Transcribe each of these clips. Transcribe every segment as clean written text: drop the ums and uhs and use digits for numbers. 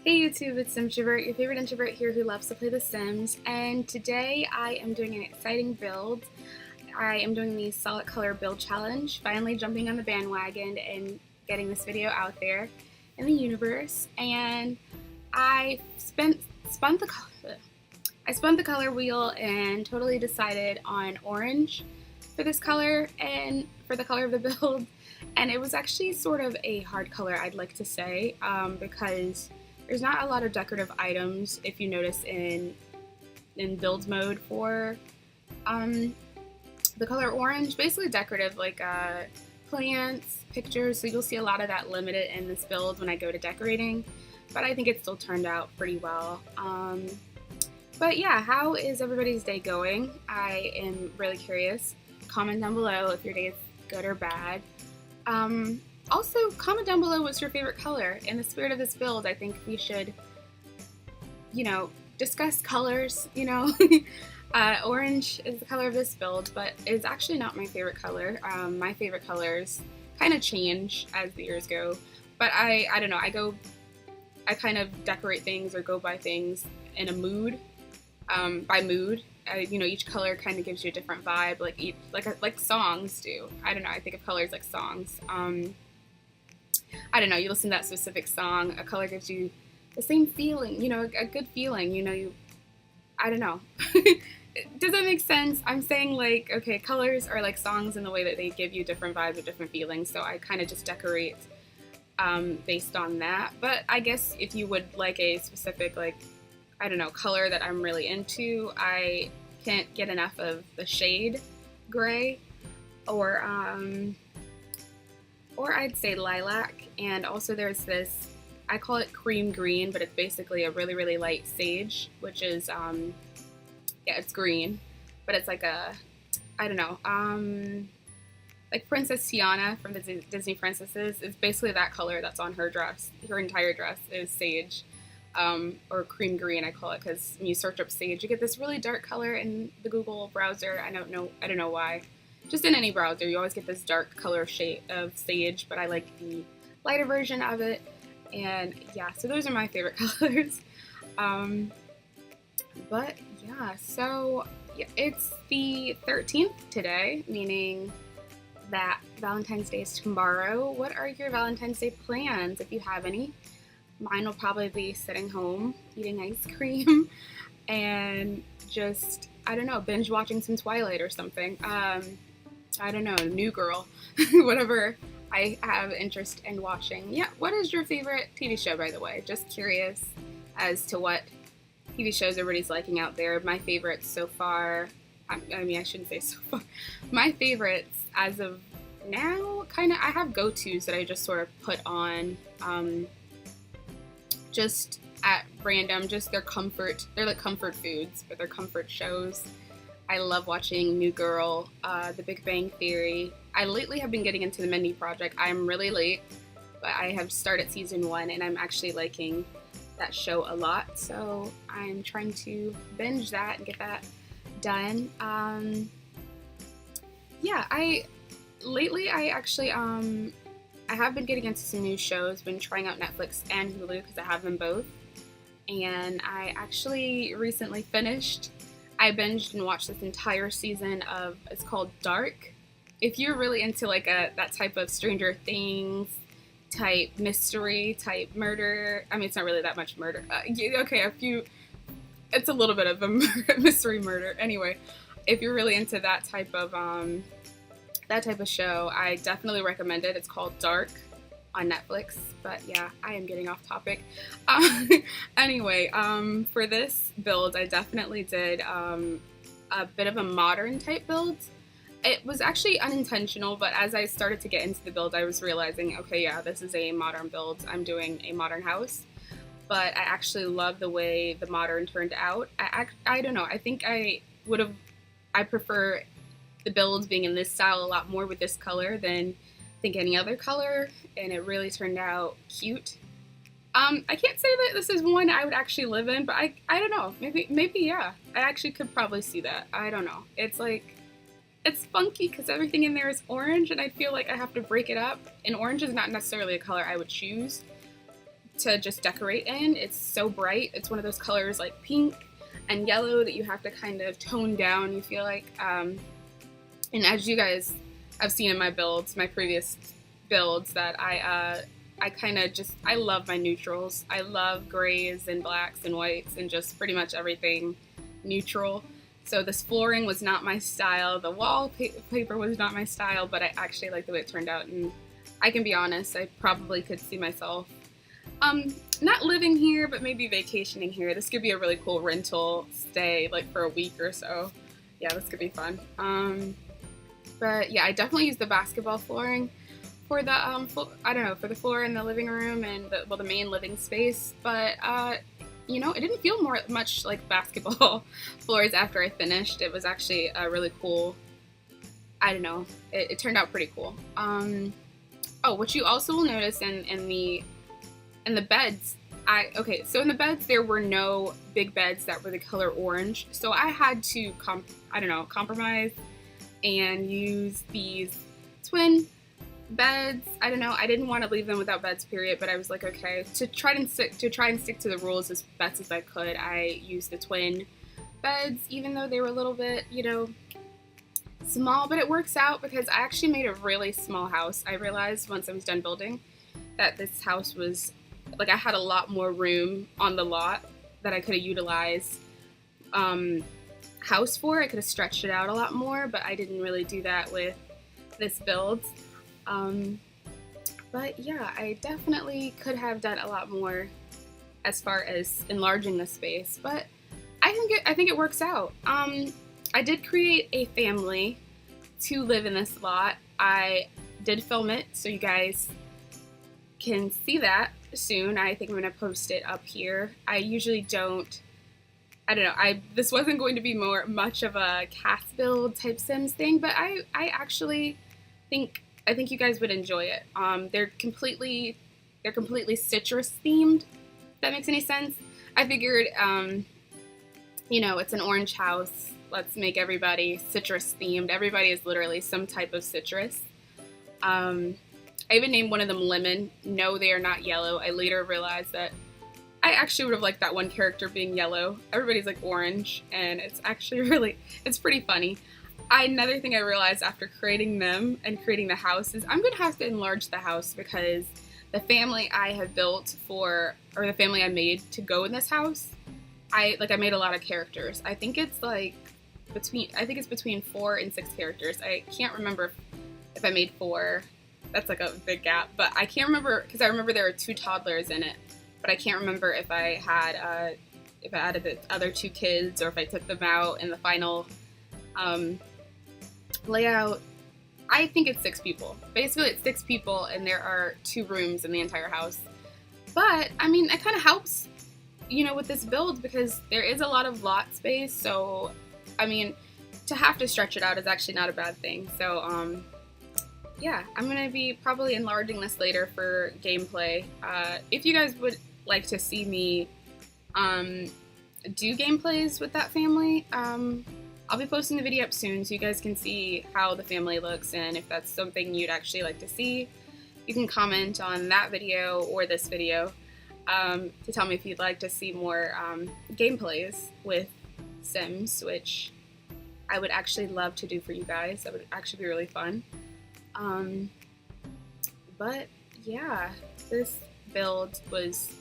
Hey YouTube, it's SIMTROVERT, your favorite introvert here who loves to play The Sims, and today I am doing an exciting build. I am doing the solid color build challenge, finally jumping on the bandwagon and getting this video out there in the universe. And I spun the color wheel and totally decided on orange for this color and for the color of the build. And it was actually sort of a hard color, I'd like to say, because there's not a lot of decorative items, if you notice, in build mode for the color orange. Basically decorative, like plants, pictures, so you'll see a lot of that limited in this build when I go to decorating, but I think it still turned out pretty well. But yeah, how is everybody's day going? I am really curious. Comment down below if your day is good or bad. Also, comment down below what's your favorite color. In the spirit of this build, I think we should, discuss colors, Orange is the color of this build, but it's actually not my favorite color. My favorite colors kind of change as the years go, but I don't know, I kind of decorate things or go by things in a mood, by mood. Each color kind of gives you a different vibe, like songs do. I don't know, I think of colors like songs. I don't know, you listen to that specific song, a color gives you the same feeling, a good feeling, I don't know. Does that make sense? I'm saying, like, okay, colors are like songs in the way that they give you different vibes or different feelings, so I kind of just decorate based on that. But I guess if you would like a specific, color that I'm really into, I can't get enough of the shade gray, or I'd say lilac, and also there's this, I call it cream green, but it's basically a really, really light sage, which is, yeah, it's green, but it's like a, I don't know, like Princess Tiana from the Disney Princesses is basically that color that's on her dress. Her entire dress is sage, or cream green, I call it, because when you search up sage, you get this really dark color in the Google browser. I don't know why. Just in any browser, you always get this dark color shade of sage, but I like the lighter version of it. And yeah, so those are my favorite colors. But yeah, so yeah, it's the 13th today, meaning that Valentine's Day is tomorrow. What are your Valentine's Day plans, if you have any? Mine will probably be sitting home, eating ice cream, and just, I don't know, binge watching some Twilight or something. I don't know, New Girl, whatever I have interest in watching. Yeah, what is your favorite TV show, by the way? Just curious as to what TV shows everybody's liking out there. My favorites so far, I mean, I shouldn't say so far. My favorites as of now, I have go-tos that I just sort of put on, just at random, just they're like comfort foods, but they're comfort shows. I love watching New Girl, The Big Bang Theory. I lately have been getting into the Mindy Project. I'm really late, but I have started season 1 and I'm actually liking that show a lot. So I'm trying to binge that and get that done. Yeah, lately I actually, I have been getting into some new shows, been trying out Netflix and Hulu because I have them both. And I actually recently I binged and watched this entire season of, it's called Dark. If you're really into like that type of Stranger Things type mystery type murder, I mean, it's not really that much murder. It's a little bit of a mystery murder. Anyway, if you're really into that type of show, I definitely recommend it. It's called Dark on Netflix, but yeah, I am getting off topic. Anyway, for this build, I definitely did a bit of a modern type build. It was actually unintentional, but as I started to get into the build, I was realizing, okay, yeah, this is a modern build. I'm doing a modern house, but I actually love the way the modern turned out. I don't know, I think I prefer the builds being in this style a lot more with this color than I think any other color, and it really turned out cute. I can't say that this is one I would actually live in, but I don't know, maybe yeah, I actually could probably see that. I don't know, it's like, it's funky because everything in there is orange, and I feel like I have to break it up, and orange is not necessarily a color I would choose to just decorate in. It's so bright. It's one of those colors like pink and yellow that you have to kind of tone down, you feel like. And as you guys have seen in my builds, my previous builds, that I kind of just, I love my neutrals. I love grays and blacks and whites and just pretty much everything neutral. So this flooring was not my style. The wallpaper was not my style, but I actually like the way it turned out. And I can be honest, I probably could see myself not living here, but maybe vacationing here. This could be a really cool rental stay, like for a week or so. Yeah, this could be fun. But yeah, I definitely use the basketball flooring for the I don't know, for the floor in the living room and the main living space. But you know, it didn't feel much like basketball floors after I finished. It was actually a really cool. I don't know. It turned out pretty cool. Oh, what you also will notice in the beds. Okay, so in the beds there were no big beds that were the color orange. So I had to compromise and use these twin beds. I don't know. I didn't want to leave them without beds, period. But I was like, okay, to try and stick to the rules as best as I could, I used the twin beds, even though they were a little bit, you know, small. But it works out because I actually made a really small house. I realized once I was done building that this house was like, I had a lot more room on the lot that I could have utilized house for. I could have stretched it out a lot more, but I didn't really do that with this build. But yeah, I definitely could have done a lot more as far as enlarging the space, but I think it works out. I did create a family to live in this lot. I did film it, so you guys can see that soon. I think I'm going to post it up here. I usually don't, I don't know, this wasn't going to be much of a cast build type Sims thing, but I actually think you guys would enjoy it. They're completely citrus themed, if that makes any sense. I figured, you know, it's an orange house. Let's make everybody citrus themed. Everybody is literally some type of citrus. I even named one of them Lemon. No, they are not yellow. I later realized that I actually would have liked that one character being yellow. Everybody's like orange, and it's actually it's pretty funny. Another thing I realized after creating them and creating the house is I'm going to have to enlarge the house because the family I have built or the family I made to go in this house, I made a lot of characters. I think it's between 4 and 6 characters. I can't remember if I made 4. That's like a big gap, but I can't remember because I remember there were 2 toddlers in it, but I can't remember if I had if I added the other 2 kids or if I took them out in the final layout. I think it's 6 people. Basically, it's 6 people, and there are 2 rooms in the entire house. But I mean, it kind of helps, you know, with this build because there is a lot of lot space. So, I mean, to have to stretch it out is actually not a bad thing. So, yeah, I'm going to be probably enlarging this later for gameplay. If you guys would like to see me do gameplays with that family, I'll be posting the video up soon so you guys can see how the family looks, and if that's something you'd actually like to see, you can comment on that video or this video to tell me if you'd like to see more gameplays with Sims, which I would actually love to do for you guys. That would actually be really fun. But yeah, this build was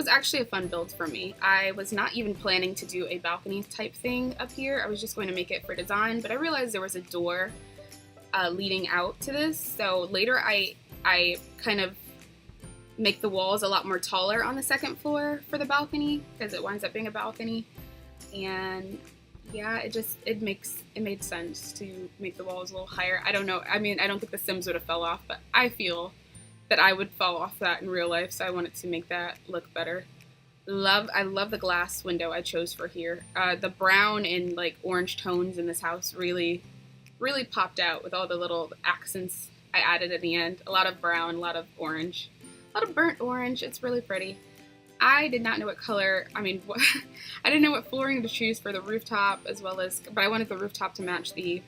actually a fun build for me. I was not even planning to do a balcony type thing up here. I was just going to make it for design, but I realized there was a door leading out to this. So later I kind of make the walls a lot more taller on the second floor for the balcony because it winds up being a balcony. And yeah, it made sense to make the walls a little higher. I don't know. I mean, I don't think the Sims would have fell off, but I feel that I would fall off that in real life, so I wanted to make that look better. I love the glass window I chose for here. The brown and like orange tones in this house really popped out with all the little accents I added at the end. A lot of brown, a lot of orange, a lot of burnt orange. It's really pretty. I did not know what color, I didn't know what flooring to choose for the rooftop but I wanted the rooftop to match the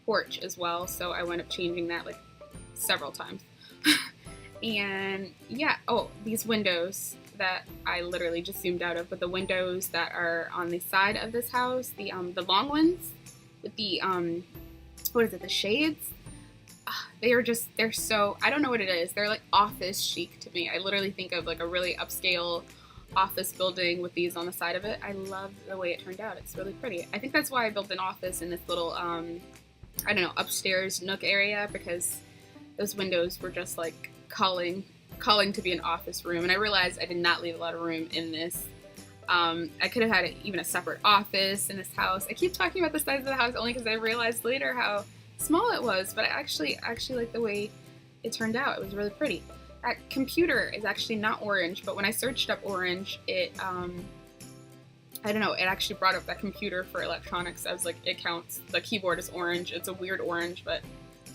porch as well, so I wound up changing that like several times. And yeah, oh, these windows that I literally just zoomed out of, but the windows that are on the side of this house, the long ones with the what is it, the shades? They're so, I don't know what it is. They're like office chic to me. I literally think of like a really upscale office building with these on the side of it. I love the way it turned out. It's really pretty. I think that's why I built an office in this little, I don't know, upstairs nook area, because those windows were just like calling to be an office room. And I realized I did not leave a lot of room in this. I could have had even a separate office in this house. I keep talking about the size of the house only because I realized later how small it was, but I actually like the way it turned out. It was really pretty. That computer is actually not orange, but when I searched up orange, it I don't know, it actually brought up that computer for electronics. I was like, it counts. The keyboard is orange. It's a weird orange, but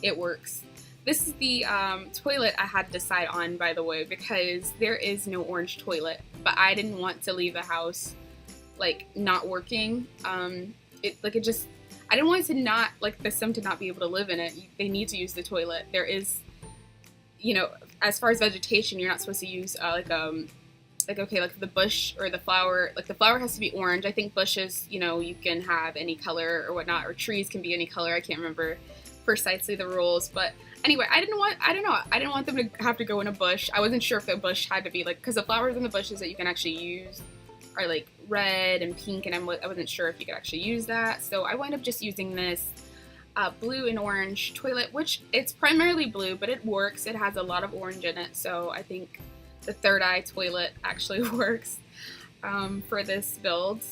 it works. This is the toilet I had to decide on, by the way, because there is no orange toilet, but I didn't want to leave the house like not working. I didn't want it to not, like, the Sim to not be able to live in it. They need to use the toilet. There is, you know, as far as vegetation, you're not supposed to use, like the bush or the flower. Like, the flower has to be orange. I think bushes, you know, you can have any color or whatnot, or trees can be any color. I can't remember precisely the rules, but anyway, I didn't want them to have to go in a bush. I wasn't sure if the bush had to be, like, because the flowers in the bushes that you can actually use are like red and pink, and I wasn't sure if you could actually use that, so I wound up just using this blue and orange toilet, which it's primarily blue, but it works. It has a lot of orange in it, so I think the third eye toilet actually works for this build.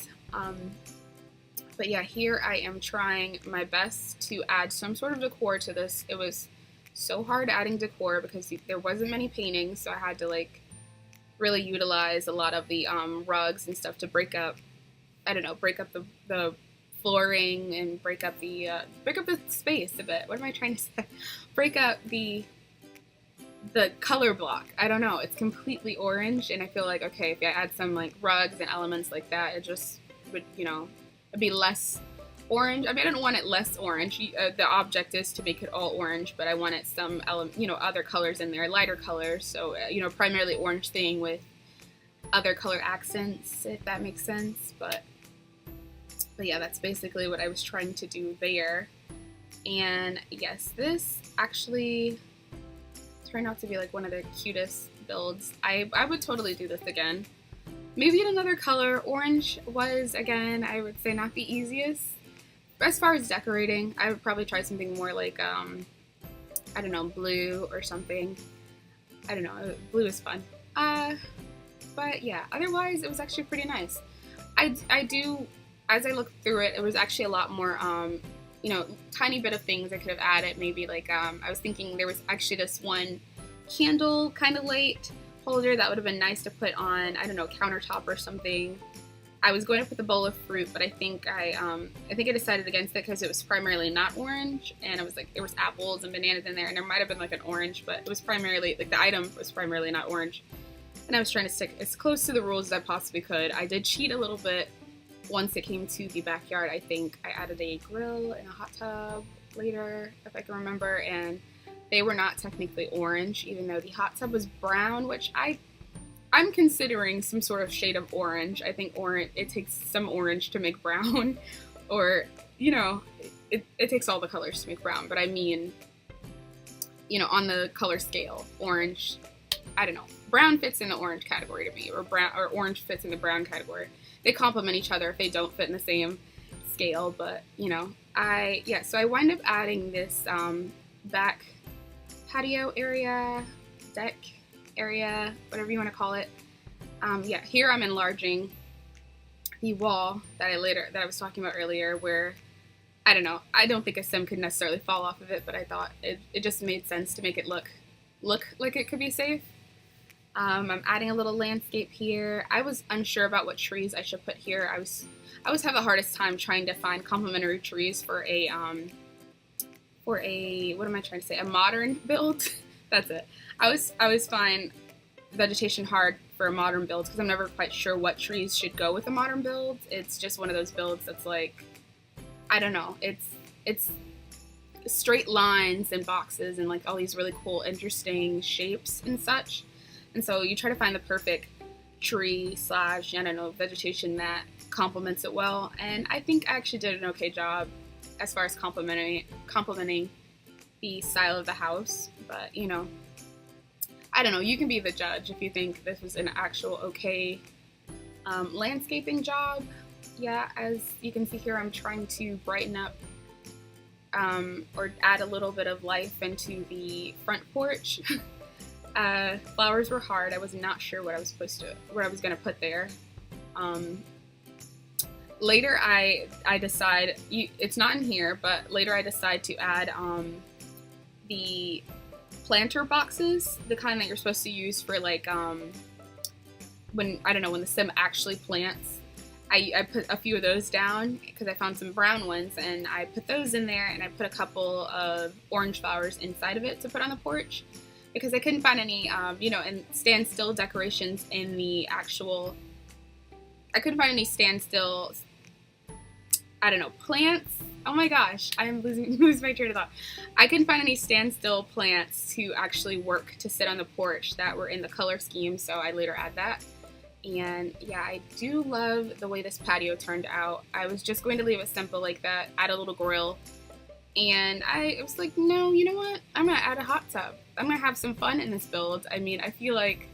But yeah, here I am trying my best to add some sort of decor to this. It was so hard adding decor because there wasn't many paintings, so I had to like really utilize a lot of the rugs and stuff to break up the flooring and break up the space a bit. What am I trying to say? Break up the color block. I don't know. It's completely orange, and I feel like, okay, if I add some like rugs and elements like that, it just would, you know, it'd be less orange. I mean, I don't want it less orange. The object is to make it all orange, but I wanted some other colors in there, lighter colors. So, primarily orange staying with other color accents, if that makes sense. But yeah, that's basically what I was trying to do there. And yes, this actually turned out to be like one of the cutest builds. I would totally do this again. Maybe in another color. Orange was, again, I would say not the easiest. As far as decorating, I would probably try something more like, I don't know, blue or something. I don't know, blue is fun. But yeah, otherwise it was actually pretty nice. I do, as I looked through it, it was actually a lot more, tiny bit of things I could have added. Maybe like, I was thinking there was actually this one candle kind of light holder that would have been nice to put on, I don't know, countertop or something. I was going to put the bowl of fruit, but I think I decided against it because it was primarily not orange, and it was like there was apples and bananas in there, and there might have been like an orange, but it was primarily like the item was primarily not orange. And I was trying to stick as close to the rules as I possibly could. I did cheat a little bit once it came to the backyard. I think I added a grill and a hot tub later, if I can remember, and they were not technically orange, even though the hot tub was brown, which I'm considering some sort of shade of orange. I think orange, it takes some orange to make brown, or, it takes all the colors to make brown, but I mean, on the color scale, orange, I don't know, brown fits in the orange category to me, or orange fits in the brown category. They complement each other if they don't fit in the same scale, but, so I wind up adding this back patio area, deck area, whatever you want to call it. Here I'm enlarging the wall that I was talking about earlier, where I don't know, I don't think a sim could necessarily fall off of it, but I thought it just made sense to make it look like it could be safe. I'm adding a little landscape here. I was unsure about what trees I should put here. I always have the hardest time trying to find complementary trees for a what am I trying to say? A modern build. That's it. I always find vegetation hard for a modern build because I'm never quite sure what trees should go with a modern build. It's just one of those builds that's like, I don't know. It's straight lines and boxes and like all these really cool, interesting shapes and such. And so you try to find the perfect tree slash, I don't know, vegetation that complements it well. And I think I actually did an okay job as far as complementing the style of the house. But, you know, I don't know, you can be the judge if you think this was an actual okay landscaping job. Yeah, as you can see here, I'm trying to brighten up or add a little bit of life into the front porch. Flowers were hard. I was not sure what I was going to put there. Later I decide, it's not in here, but later I decide to add the planter boxes, the kind that you're supposed to use for like when, I don't know, when the sim actually plants. I put a few of those down because I found some brown ones, and I put those in there, and I put a couple of orange flowers inside of it to put on the porch because I couldn't find any, you know, and standstill decorations in the actual, I couldn't find any standstill, I don't know, plants. Oh my gosh, I am losing my train of thought. I couldn't find any standstill plants to actually work to sit on the porch that were in the color scheme, so I later add that. And yeah, I do love the way this patio turned out. I was just going to leave it simple like that, add a little grill, and I was like, no, you know what? I'm gonna add a hot tub. I'm gonna have some fun in this build. I mean, I feel like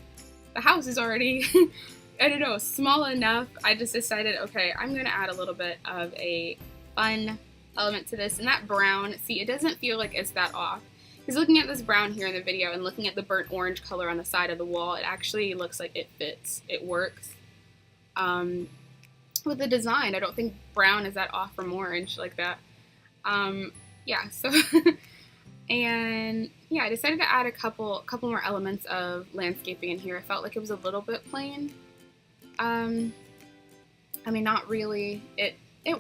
the house is already, I don't know, small enough. I just decided, okay, I'm gonna add a little bit of a fun element to this. And that brown, see, it doesn't feel like it's that off. Because looking at this brown here in the video and looking at the burnt orange color on the side of the wall, it actually looks like it fits. It works. With the design, I don't think brown is that off from orange like that. Yeah, so, and yeah, I decided to add a couple more elements of landscaping in here. I felt like it was a little bit plain. I mean, not really. It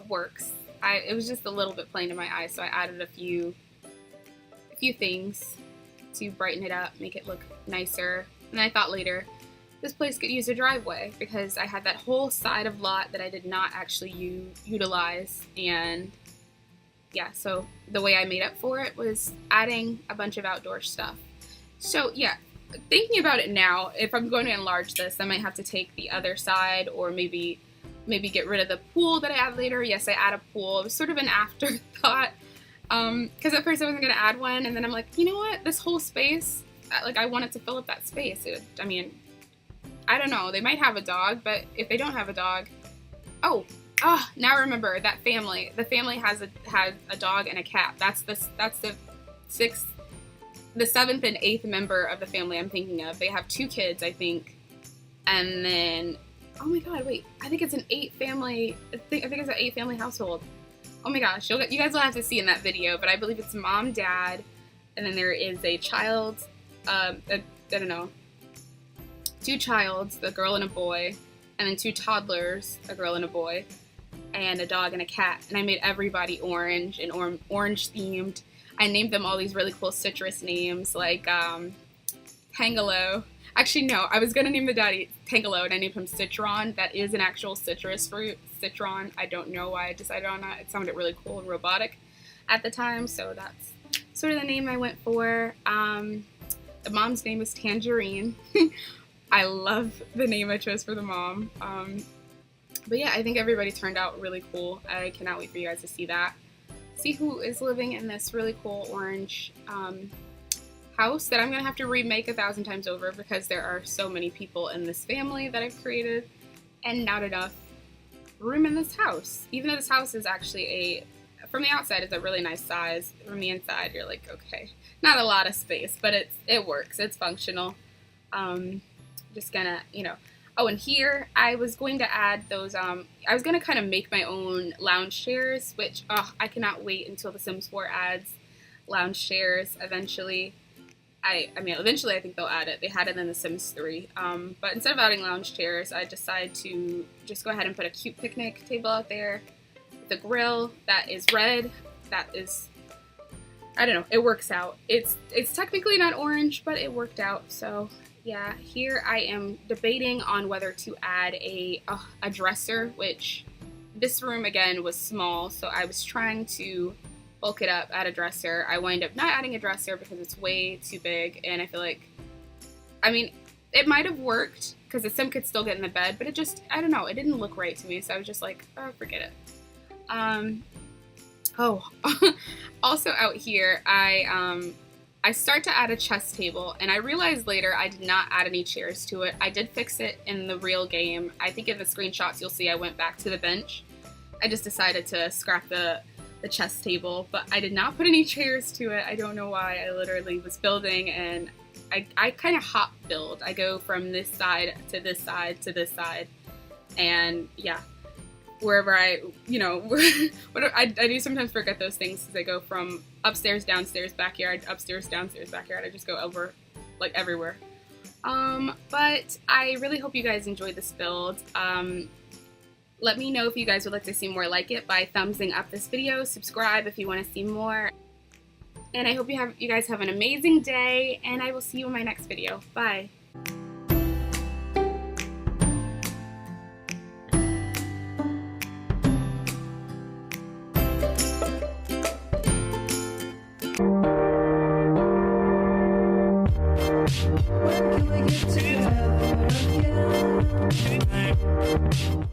works. It was just a little bit plain in my eyes, so I added a few things to brighten it up, make it look nicer. And I thought later, this place could use a driveway because I had that whole side of lot that I did not actually utilize. And yeah, so the way I made up for it was adding a bunch of outdoor stuff. So yeah, thinking about it now, if I'm going to enlarge this, I might have to take the other side, or maybe get rid of the pool that I add later. Yes, I add a pool. It was sort of an afterthought. Because at first I wasn't going to add one, and then I'm like, you know what, this whole space, like, I wanted to fill up that space. I mean, I don't know, they might have a dog, but if they don't have a dog, now I remember that family. The family has a dog and a cat. That's the seventh and eighth member of the family I'm thinking of. They have 2 kids, I think, and then, oh my god, wait, I think it's an 8-family, I think it's an 8-family household. Oh my gosh, you guys will have to see in that video, but I believe it's mom, dad, and then there is a child, I don't know, 2 childs, a girl and a boy, and then 2 toddlers, a girl and a boy, and a dog and a cat. And I made everybody orange and orange themed. I named them all these really cool citrus names, like Tangelo. Actually, no, I was going to name the daddy Tangelo, and I named him Citron. That is an actual citrus fruit, Citron. I don't know why I decided on that. It sounded really cool and robotic at the time, so that's sort of the name I went for. The mom's name is Tangerine. I love the name I chose for the mom. But yeah, I think everybody turned out really cool. I cannot wait for you guys to see that. See who is living in this really cool orange house that I'm going to have to remake 1,000 times over because there are so many people in this family that I've created and not enough room in this house. Even though this house is actually from the outside it's a really nice size, from the inside you're like, okay, not a lot of space, but it works, it's functional. Just gonna, you know, oh, and here I was going to add those, I was going to kind of make my own lounge chairs, which, I cannot wait until The Sims 4 adds lounge chairs eventually. I mean, eventually I think they'll add it. They had it in The Sims 3. But instead of adding lounge chairs, I decided to just go ahead and put a cute picnic table out there with a grill that is red. That is, I don't know, it works out. It's technically not orange, but it worked out. So yeah, here I am debating on whether to add a dresser, which this room again was small, so I was trying to bulk it up, add a dresser. I wind up not adding a dresser because it's way too big, and I feel like, I mean, it might have worked because the sim could still get in the bed, but it just, I don't know, it didn't look right to me, so I was just like, oh, forget it. Oh, also out here, I start to add a chess table, and I realized later I did not add any chairs to it. I did fix it in the real game. I think in the screenshots you'll see I went back to the bench. I just decided to scrap the chess table, but I did not put any chairs to it. I don't know why. I literally was building, and I kind of hop build. I go from this side to this side to this side, and yeah, wherever I do sometimes forget those things because I go from upstairs, downstairs, backyard, upstairs, downstairs, backyard. I just go over, like, everywhere. But I really hope you guys enjoyed this build. Let me know if you guys would like to see more like it by thumbsing up this video. Subscribe if you want to see more. And I hope you guys have an amazing day, and I will see you in my next video. Bye. When can we get together again?